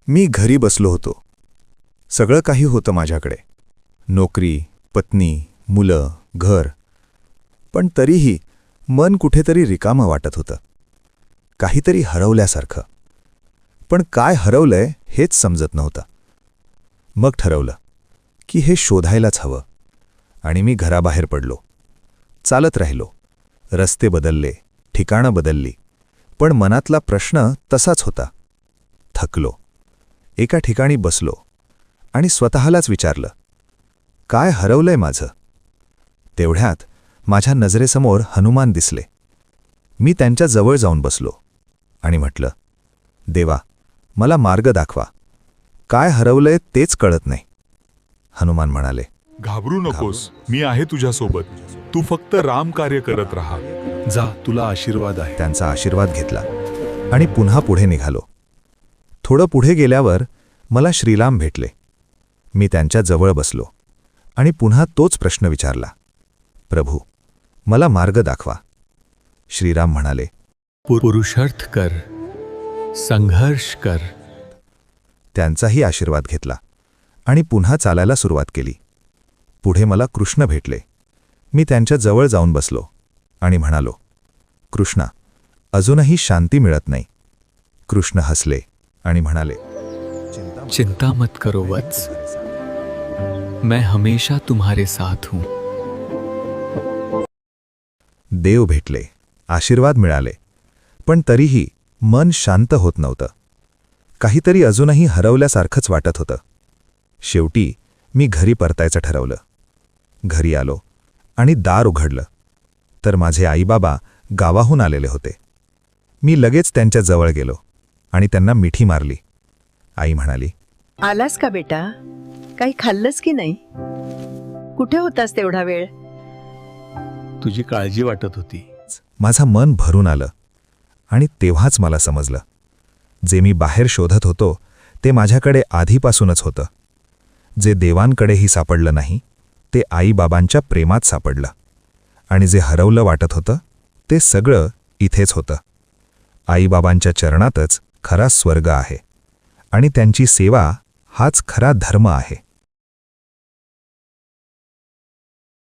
मी घरी बसलो होतो. सगळं काही होतं माझ्याकडे. नोकरी, पत्नी, मुलं, घर. पण तरीही मन कुठेतरी रिकामं वाटत होतं. काहीतरी हरवल्यासारखं. पण काय हरवलंय हेच समजत नव्हतं. मग ठरवलं की हे शोधायलाच हवं आणि मी घराबाहेर पडलो. चालत राहिलो. रस्ते बदलले, ठिकाणं बदलली, पण मनातला प्रश्न तसाच होता. थकलो. एका ठिकाणी बसलो आणि स्वतःलाच विचारलं, काय हरवलंय माझं? तेवढ्यात माझ्या नजरेसमोर हनुमान दिसले. मी त्यांच्या जवळ जाऊन बसलो आणि म्हटलं, देवा, मला मार्ग दाखवा. काय हरवलंय तेच कळत नाही. हनुमान म्हणाले, घाबरू नकोस, मी आहे तुझ्यासोबत. तू फक्त राम कार्य करत राहा. जा, तुला आशीर्वाद आहे. त्यांचा आशीर्वाद घेतला आणि पुन्हा पुढे निघालो. थोडं पुढे गेल्यावर मला श्रीराम भेटले. मी त्यांच्या जवळ बसलो आणि पुन्हा तोच प्रश्न विचारला, प्रभू, मला मार्ग दाखवा. श्रीराम म्हणाले, पुरुषार्थ कर, संघर्ष कर. त्यांचाही आशीर्वाद घेतला आणि पुन्हा चालायला सुरुवात केली. पुढे मला कृष्ण भेटले. मी त्यांच्या जवळ जाऊन बसलो आणि म्हणालो, कृष्णा, अजूनही शांती मिळत नाही. कृष्ण हसले आणि म्हणाले, चिंता मत करो वत्स, मैं हमेशा तुम्हारे साथ हूं. देव भेटले, आशीर्वाद मिळाले, पण तरीही मन शांत होत नव्हतं. काहीतरी अजूनही हरवल्यासारखंच वाटत होतं. शेवटी मी घरी परतायचं ठरवलं. घरी आलो आणि दार उघडलं तर माझे आईबाबा गावाहून आलेले होते. मी लगेच त्यांच्या जवळ गेलो आणि त्यांना मिठी मारली. आई म्हणाली, आलास का बेटा? काही खाल्लंस की नाही? कुठे होतास तेवढा वेळ? तुझी काळजी वाटत होती. माझं मन भरून आलं आणि तेव्हाच मला समजलं, जे मी बाहेर शोधत होतो ते माझ्याकडे आधीपासूनच होतं. जे देवांकडेही सापडलं नाही ते आईबाबांच्या प्रेमात सापडलं. आणि जे हरवलं वाटत होतं ते सगळं इथेच होतं. आईबाबांच्या चरणातच खरा स्वर्ग आहे आणि त्यांची सेवा हाच खरा धर्म आहे.